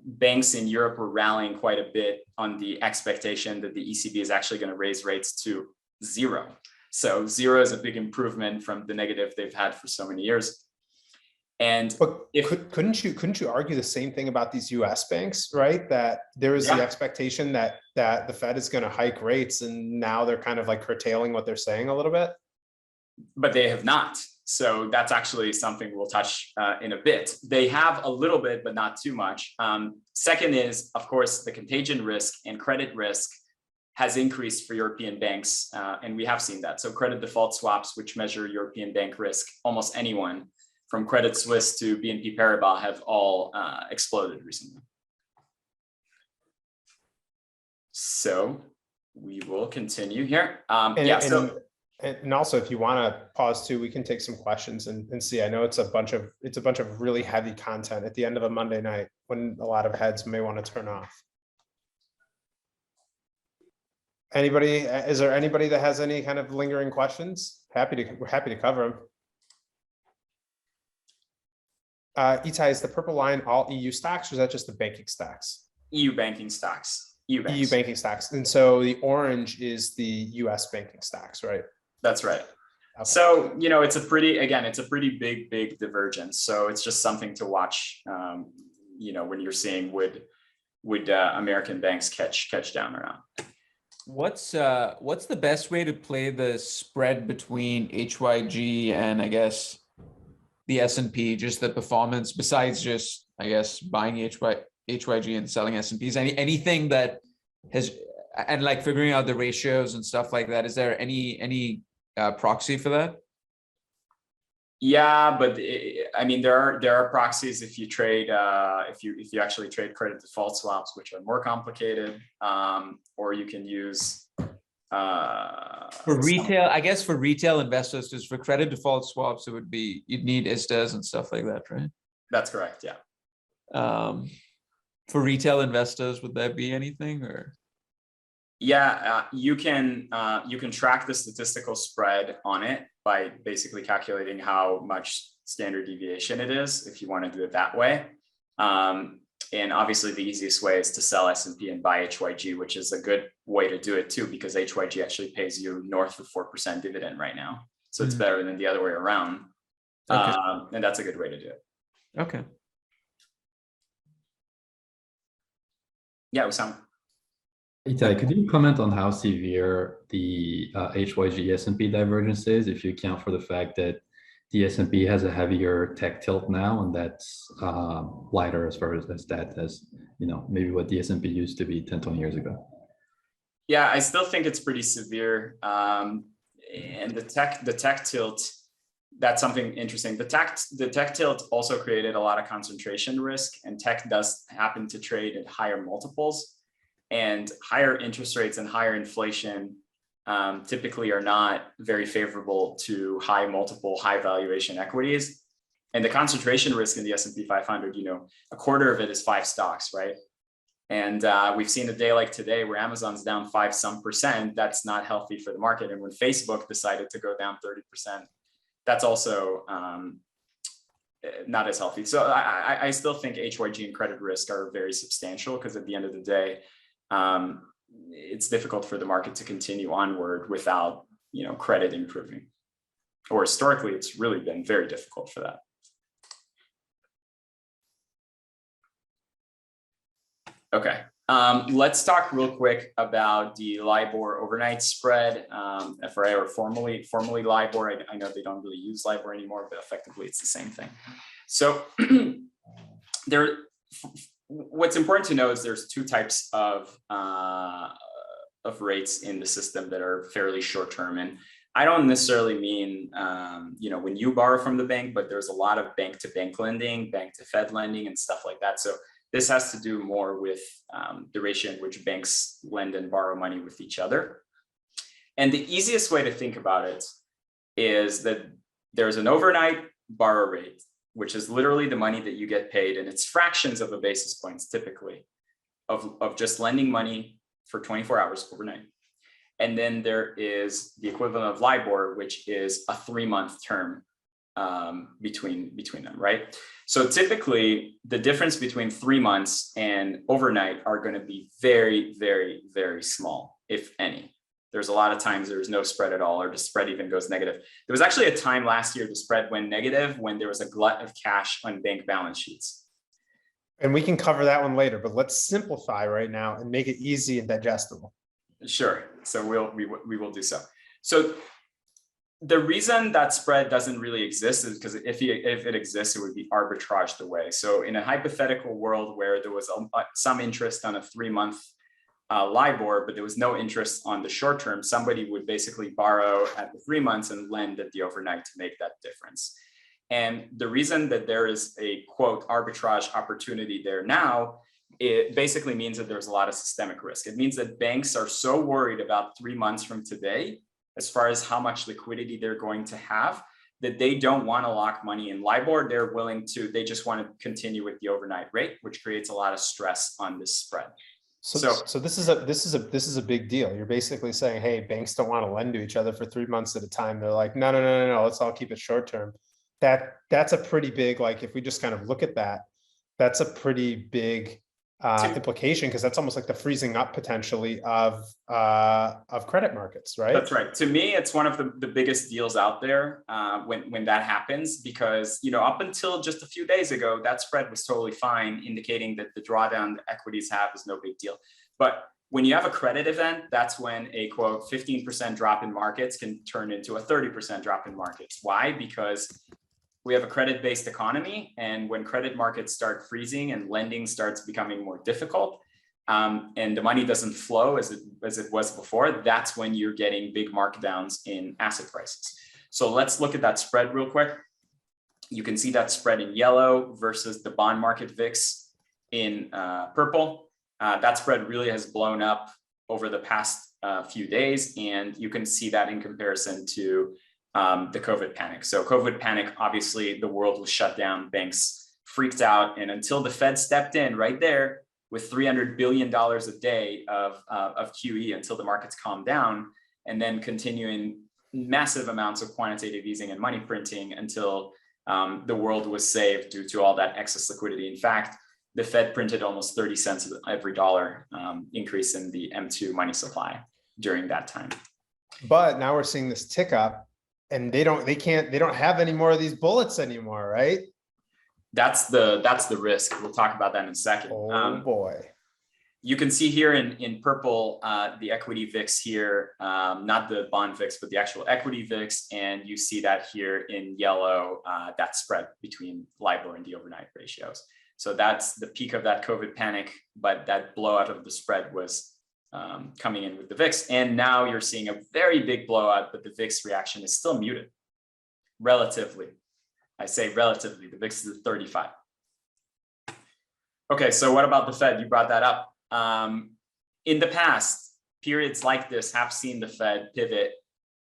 banks in Europe were rallying quite a bit on the expectation that the ECB is actually going to raise rates to 0. So 0 is a big improvement from the negative they've had for so many years. And couldn't you argue the same thing about these US banks, right? That there was the expectation that the Fed is going to hike rates, and now they're kind of like curtailing what they're saying a little bit. But they have not. So that's actually something we'll touch in a bit. They have a little bit, but not too much. Second is, of course, the contagion risk and credit risk has increased for European banks, and we have seen that. So credit default swaps, which measure European bank risk, almost anyone from Credit Suisse to BNP Paribas have all exploded recently. So we will continue here. And also, if you want to pause too, we can take some questions and see. I know it's a bunch of really heavy content at the end of a Monday night when a lot of heads may want to turn off. Is there anybody that has any kind of lingering questions? We're happy to cover them. Itai, is the purple line all EU stocks, or is that just the banking stocks? EU banking stocks. EU banking stocks. And so the orange is the US banking stocks, right? That's right. Okay. So, it's a pretty big divergence. So it's just something to watch, when you're seeing would American banks catch down or not. What's the best way to play the spread between HYG and I guess the S&P, just the performance besides just, I guess, buying HYG and selling S&Ps? Anything that has, and like figuring out the ratios and stuff like that. Is there any proxy for that? Yeah, but I mean, there are proxies if you trade if you actually trade credit default swaps, which are more complicated, or you can use For retail, I guess for retail investors, just for credit default swaps, it would be, you'd need ISDAs and stuff like that, right? That's correct. Yeah. For retail investors, would there be anything or? Yeah, you can track the statistical spread on it by basically calculating how much standard deviation it is, if you want to do it that way. And obviously the easiest way is to sell S&P and buy HYG, which is a good way to do it too, because HYG actually pays you north of 4% dividend right now. So it's better than the other way around. Okay. And that's a good way to do it. Okay. Yeah, Wissam. Itai, could you comment on how severe the HYG S&P divergence is, if you account for the fact that the S&P has a heavier tech tilt now, and that's lighter as far as that as, you know, maybe what the S&P used to be 10, 20 years ago? Yeah, I still think it's pretty severe. And the tech tilt, that's something interesting. The tech tilt also created a lot of concentration risk, and tech does happen to trade at higher multiples, and higher interest rates and higher inflation typically are not very favorable to high multiple, high valuation equities. And the concentration risk in the S&P 500, you know, a quarter of it is 5 stocks, right? And we've seen a day like today where Amazon's down 5% That's not healthy for the market. And when Facebook decided to go down 30%, that's also not as healthy. So I still think HYG and credit risk are very substantial, because at the end of the day, it's difficult for the market to continue onward without, you know, credit improving. Or historically, it's really been very difficult for that. Okay, let's talk real quick about the LIBOR overnight spread, FRA, or formerly LIBOR. I know they don't really use LIBOR anymore, but effectively it's the same thing. So what's important to know is there's 2 types of rates in the system that are fairly short term. And I don't necessarily mean, you know, when you borrow from the bank, but there's a lot of bank to bank lending, bank to Fed lending and stuff like that. So this has to do more with the ratio in which banks lend and borrow money with each other. And the easiest way to think about it is that there's an overnight borrow rate, which is literally the money that you get paid, and it's fractions of a basis points typically of just lending money for 24 hours overnight. And then there is the equivalent of LIBOR, which is a 3-month term between them, right? So typically the difference between 3 months and overnight are going to be very, very, very small, if any. There's a lot of times there's no spread at all, or the spread even goes negative. There was actually a time last year the spread went negative when there was a glut of cash on bank balance sheets. And we can cover that one later, but let's simplify right now and make it easy and digestible. Sure. So we will do so. So the reason that spread doesn't really exist is because if it exists, it would be arbitraged away. So in a hypothetical world where there was some interest on a 3-month LIBOR, but there was no interest on the short term, somebody would basically borrow at the 3 months and lend at the overnight to make that difference. And the reason that there is a quote arbitrage opportunity there now, it basically means that there's a lot of systemic risk. It means that banks are so worried about 3 months from today, as far as how much liquidity they're going to have, that they don't want to lock money in LIBOR. They just want to continue with the overnight rate, which creates a lot of stress on this spread. So this is a big deal. You're basically saying, hey, banks don't want to lend to each other for 3 months at a time. They're like, no, let's all keep it short term. That's a pretty big, like, if we just kind of look at that, that's a pretty big implication, because that's almost like the freezing up potentially of credit markets, right? That's right. To me, it's one of the biggest deals out there when that happens, because, you know, up until just a few days ago, that spread was totally fine, indicating that the drawdown the equities have is no big deal. But when you have a credit event, that's when a quote 15% drop in markets can turn into a 30% drop in markets. Why? Because we have a credit-based economy, and when credit markets start freezing and lending starts becoming more difficult, and the money doesn't flow as it was before, that's when you're getting big markdowns in asset prices. So let's look at that spread real quick. You can see that spread in yellow versus the bond market VIX in purple. That spread really has blown up over the past few days, and you can see that in comparison to the COVID panic. So COVID panic, obviously the world was shut down, banks freaked out, and until the Fed stepped in right there with $300 billion a day of QE until the markets calmed down, and then continuing massive amounts of quantitative easing and money printing until the world was saved due to all that excess liquidity. In fact, the Fed printed almost 30 cents of every dollar increase in the M2 money supply during that time. But now we're seeing this tick up, and they don't have any more of these bullets anymore, right? That's the risk. We'll talk about that in a second. Oh boy. You can see here in purple, the equity VIX here, not the bond VIX, but the actual equity VIX. And you see that here in yellow, that spread between LIBOR and the overnight ratios. So that's the peak of that COVID panic, but that blowout of the spread was coming in with the VIX. And now you're seeing a very big blowout, but the VIX reaction is still muted, relatively. I say relatively, the VIX is at 35. Okay, so what about the Fed? You brought that up. In the past, periods like this have seen the Fed pivot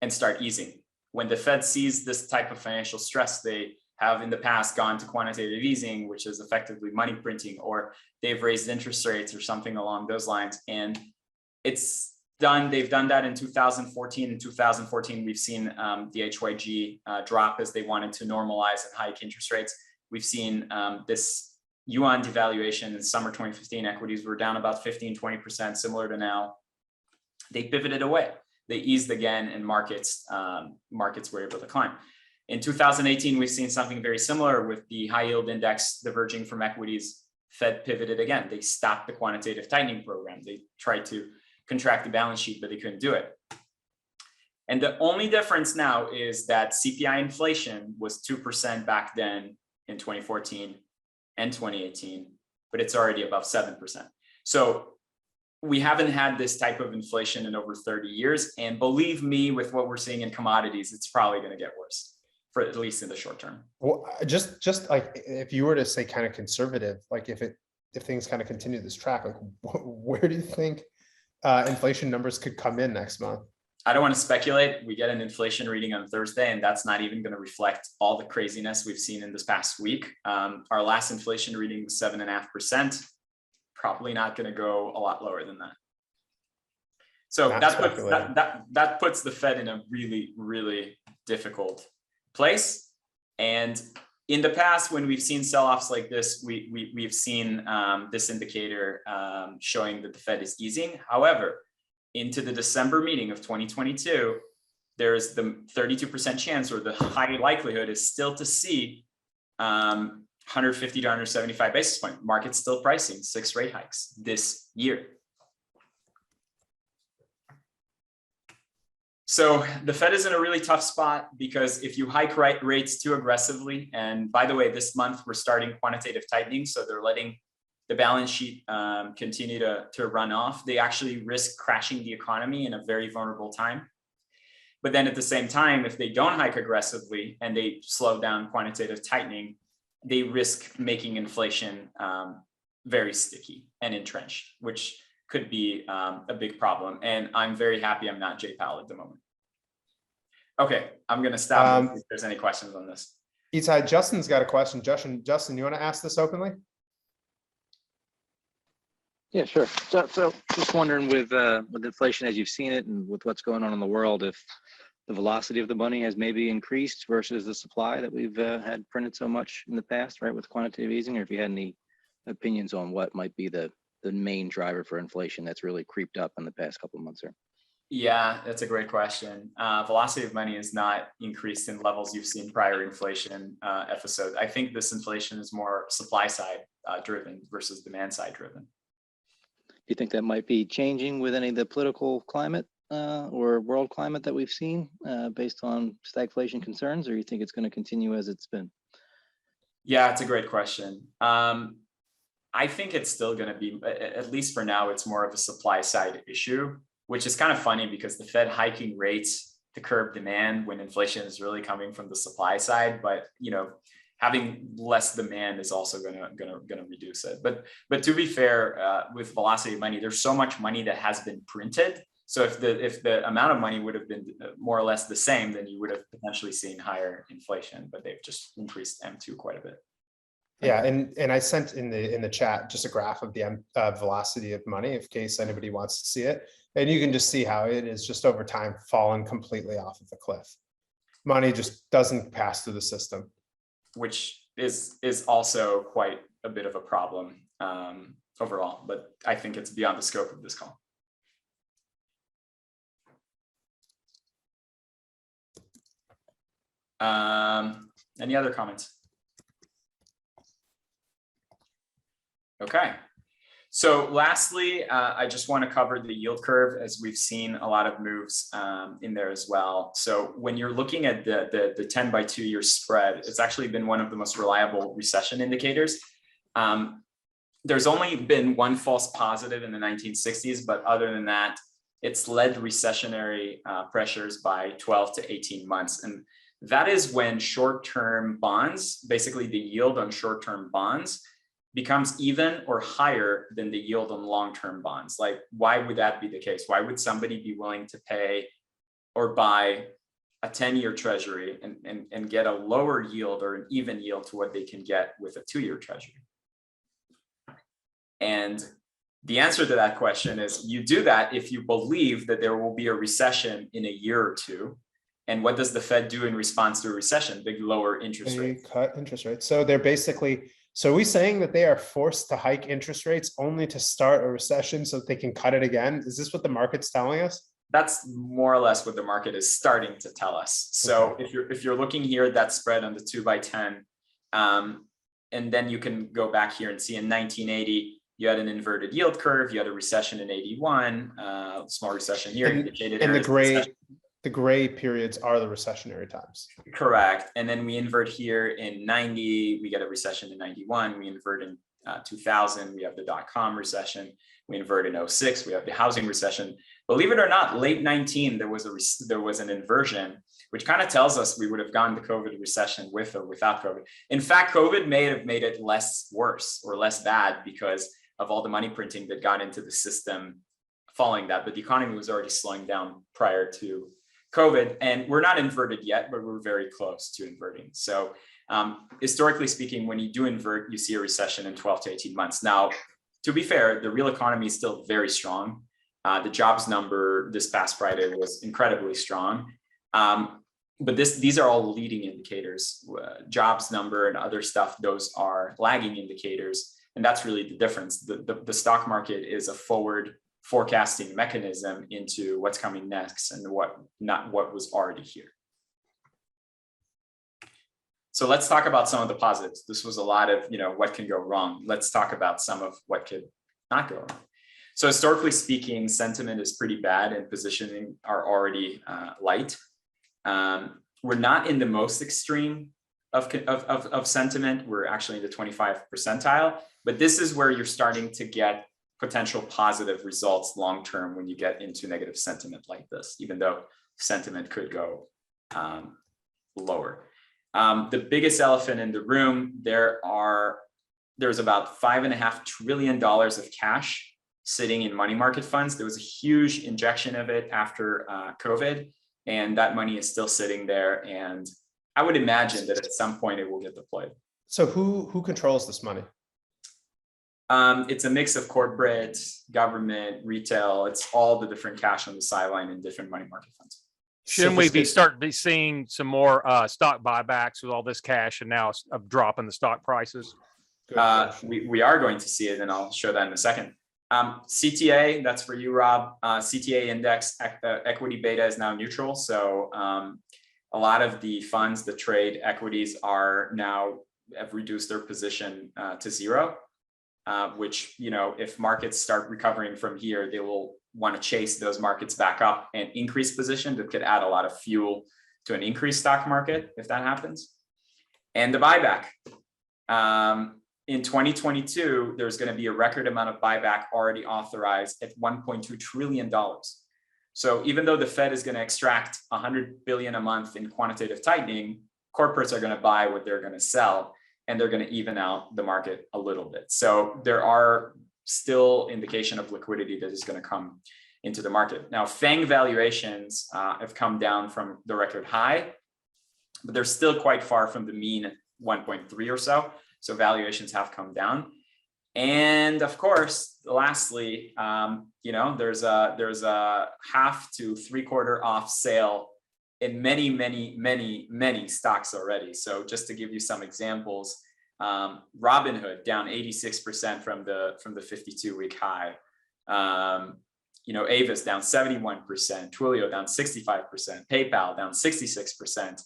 and start easing. When the Fed sees this type of financial stress, they have in the past gone to quantitative easing, which is effectively money printing, or they've raised interest rates or something along those lines. And they've done that in 2014. In 2014, we've seen the HYG drop as they wanted to normalize and hike interest rates. We've seen this yuan devaluation in summer 2015. Equities were down about 15-20%, similar to now. They pivoted away. They eased again, and markets were able to climb. In 2018, we've seen something very similar with the high yield index diverging from equities. Fed pivoted again. They stopped the quantitative tightening program. They tried to contract the balance sheet, but they couldn't do it. And the only difference now is that CPI inflation was 2% back then in 2014 and 2018, but it's already above 7%. So we haven't had this type of inflation in over 30 years. And believe me, with what we're seeing in commodities, it's probably going to get worse, for at least in the short term. Well, just like if you were to say kind of conservative, like if things kind of continue this track, like where do you think inflation numbers could come in next month? I don't want to speculate. We get an inflation reading on Thursday, and that's not even going to reflect all the craziness we've seen in this past week. Our last inflation reading was 7.5%. Probably not going to go a lot lower than that. So that puts the Fed in a really, really difficult place. And in the past, when we've seen sell-offs like this, we've seen this indicator showing that the Fed is easing. However, into the December meeting of 2022, there's the 32% chance, or the high likelihood is still to see 150 to 175 basis point. Market's still pricing 6 rate hikes this year. So the Fed is in a really tough spot, because if you hike rates too aggressively, and by the way, this month we're starting quantitative tightening, so they're letting the balance sheet continue to run off, they actually risk crashing the economy in a very vulnerable time. But then at the same time, if they don't hike aggressively and they slow down quantitative tightening, they risk making inflation very sticky and entrenched, which could be a big problem. And I'm very happy I'm not Jay Powell at the moment. Okay, I'm going to stop if there's any questions on this. Itai, Justin's got a question. Justin, you want to ask this openly? Yeah, sure. So just wondering with inflation as you've seen it and with what's going on in the world, if the velocity of the money has maybe increased versus the supply that we've had printed so much in the past, right, with quantitative easing, or if you had any opinions on what might be the main driver for inflation that's really creeped up in the past couple of months here. Yeah, that's a great question. Velocity of money has not increased in levels you've seen prior inflation episodes. I think this inflation is more supply side driven versus demand side driven. Do you think that might be changing with any of the political climate or world climate that we've seen based on stagflation concerns, or you think it's going to continue as it's been? Yeah, it's a great question. I think it's still going to be, at least for now, it's more of a supply side issue, which is kind of funny because the Fed hiking rates to curb demand when inflation is really coming from the supply side. But, you know, having less demand is also gonna reduce it. But to be fair, with velocity of money, there's so much money that has been printed. So if the amount of money would have been more or less the same, then you would have potentially seen higher inflation. But they've just increased M2 quite a bit. Yeah, and I sent in the chat just a graph of the velocity of money in case anybody wants to see it. And you can just see how it is just over time fallen completely off of the cliff. Money just doesn't pass through the system. Which is also quite a bit of a problem overall, but I think it's beyond the scope of this call. Any other comments? Okay. So lastly, I just want to cover the yield curve, as we've seen a lot of moves in there as well. So when you're looking at the 10 by 2 year spread, it's actually been one of the most reliable recession indicators. There's only been one false positive in the 1960s, but other than that, it's led recessionary pressures by 12 to 18 months. And that is when short-term bonds, basically the yield on short-term bonds, becomes even or higher than the yield on long-term bonds. Like, why would that be the case? Why would somebody be willing to pay or buy a 10-year treasury and get a lower yield or an even yield to what they can get with a 2-year treasury? And the answer to that question is you do that if you believe that there will be a recession in a year or two. And what does the Fed do in response to a recession? Big lower interest rates. Cut interest rates. So they're basically, so are we saying that they are forced to hike interest rates only to start a recession so that they can cut it again? Is this what the market's telling us? That's more or less what the market is starting to tell us. So okay, if you're looking here at that spread on the 2 by 10, and then you can go back here and see in 1980, you had an inverted yield curve, you had a recession in 81, small recession here. And the gray periods are the recessionary times. Correct. And then we invert here in 90, we get a recession in 91, we invert in 2000, we have the dot-com recession, we invert in 06, we have the housing recession. Believe it or not, late 19, there was an inversion, which kind of tells us we would have gone to COVID recession with or without COVID. In fact, COVID may have made it less worse or less bad because of all the money printing that got into the system following that, but the economy was already slowing down prior to COVID, and we're not inverted yet, but we're very close to inverting. So historically speaking, when you do invert, you see a recession in 12 to 18 months. Now, to be fair, the real economy is still very strong. The jobs number this past Friday was incredibly strong. But these are all leading indicators. Jobs number and other stuff, those are lagging indicators. And that's really the difference. The stock market is a forward forecasting mechanism into what's coming next and not what was already here. So let's talk about some of the positives. This was a lot of, what can go wrong. Let's talk about some of what could not go wrong. So historically speaking, sentiment is pretty bad and positioning are already light. We're not in the most extreme of sentiment. We're actually in the 25th percentile, but this is where you're starting to get potential positive results long-term when you get into negative sentiment like this, even though sentiment could go lower. The biggest elephant in the room, there's about $5.5 trillion of cash sitting in money market funds. There was a huge injection of it after COVID, and that money is still sitting there. And I would imagine that at some point it will get deployed. So who controls this money? It's a mix of corporate, government, retail. It's all the different cash on the sideline in different money market funds. Shouldn't we be starting to seeing some more stock buybacks with all this cash and now a drop in the stock prices? We are going to see it, and I'll show that in a second. CTA, that's for you, Rob. CTA index equity beta is now neutral. So a lot of the funds that trade equities have reduced their position to zero. Which, if markets start recovering from here, they will want to chase those markets back up and increase position. That could add a lot of fuel to an increased stock market if that happens. And the buyback. In 2022, there's going to be a record amount of buyback already authorized at $1.2 trillion. So even though the Fed is going to extract $100 billion a month in quantitative tightening, corporates are going to buy what they're going to sell, and they're going to even out the market a little bit. So there are still indication of liquidity that is going to come into the market. Now, FANG valuations have come down from the record high, but they're still quite far from the mean 1.3 or so. So valuations have come down. And of course, lastly, there's a half to 3/4 off sale in many stocks already. So just to give you some examples, Robinhood down 86% from the 52-week high. Avis down 71%, Twilio down 65%, PayPal down 66%.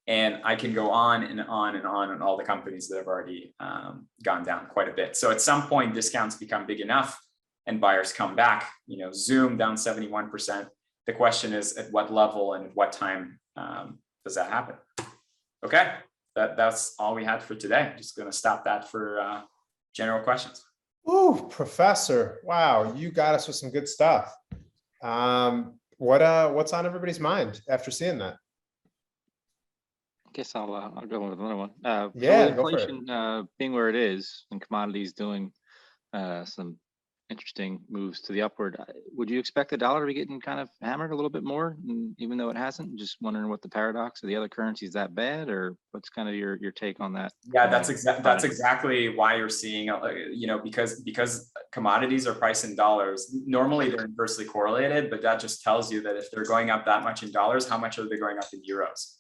And I can go on and on and on all the companies that have already gone down quite a bit. So at some point, discounts become big enough and buyers come back. Zoom down 71%. The question is at what level and at what time does that happen? Okay, that's all we had for today. Just going to stop that for general questions. Ooh, Professor! Wow, you got us with some good stuff. What's on everybody's mind after seeing that? I guess I'll go with another one. Yeah, with go for it. inflation being where it is and commodities doing some interesting moves to the upward, would you expect the dollar to be getting kind of hammered a little bit more, even though it hasn't? Just wondering what the paradox of the other currencies that bad, or what's kind of your take on that? Yeah, that's exactly why you're seeing, because commodities are priced in dollars. Normally they're inversely correlated, but that just tells you that if they're going up that much in dollars, how much are they going up in euros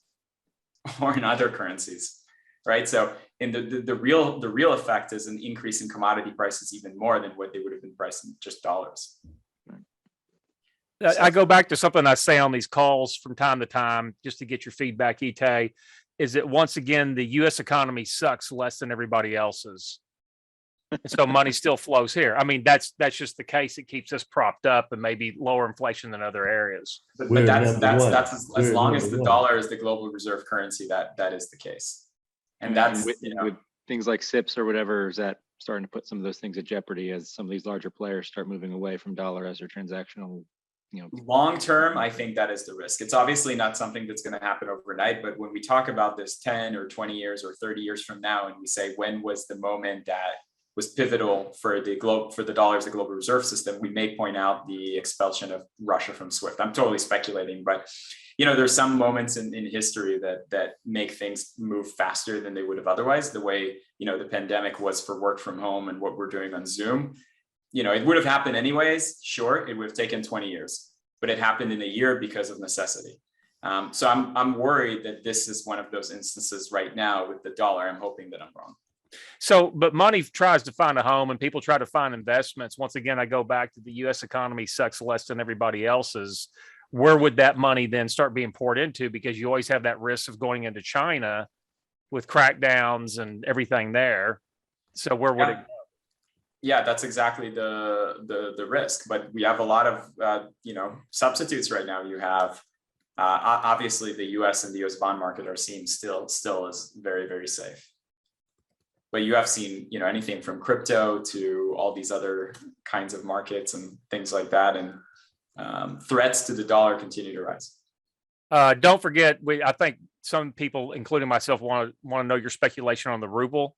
or in other currencies, right? So in the real effect is an increase in commodity prices even more than what they would have been priced in just dollars. I go back to something I say on these calls from time to time, just to get your feedback, Itay, is that once again, the US economy sucks less than everybody else's. So money still flows here. I mean, that's just the case. It keeps us propped up and maybe lower inflation than other areas. But that's as long as the dollar is the global reserve currency, that is the case. And that's with things like SIPs or whatever, is that starting to put some of those things at jeopardy as some of these larger players start moving away from dollar as their transactional? Long term, I think that is the risk. It's obviously not something that's going to happen overnight, but when we talk about this 10 or 20 years or 30 years from now, and we say when was the moment that was pivotal for the dollar as the global reserve system, we may point out the expulsion of Russia from SWIFT. I'm totally speculating, but there's some moments in history that make things move faster than they would have otherwise. The way the pandemic was for work from home and what we're doing on Zoom. It would have happened anyways. Sure, it would have taken 20 years, but it happened in a year because of necessity. So I'm worried that this is one of those instances right now with the dollar. I'm hoping that I'm wrong. So, but money tries to find a home and people try to find investments. Once again, I go back to the US economy sucks less than everybody else's. Where would that money then start being poured into? Because you always have that risk of going into China with crackdowns and everything there. So where would it go? Yeah, that's exactly the risk. But we have a lot of substitutes right now. You have obviously the US and the US bond market are seen still as very, very safe. But you have seen anything from crypto to all these other kinds of markets and things like that, and threats to the dollar continue to rise. Don't forget, I think some people, including myself, want to know your speculation on the ruble.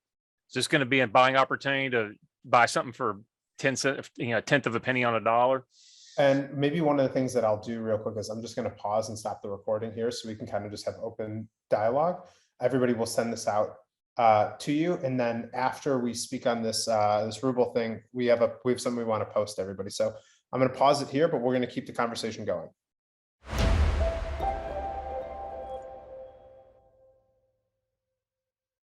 Is this going to be a buying opportunity to buy something for 10 cents, a tenth of a penny on a dollar? And maybe one of the things that I'll do real quick is I'm just going to pause and stop the recording here so we can kind of just have open dialogue. Everybody will send this out to you, and then after we speak on this this ruble thing, we have something we want to post to everybody. So I'm going to pause it here, but we're going to keep the conversation going.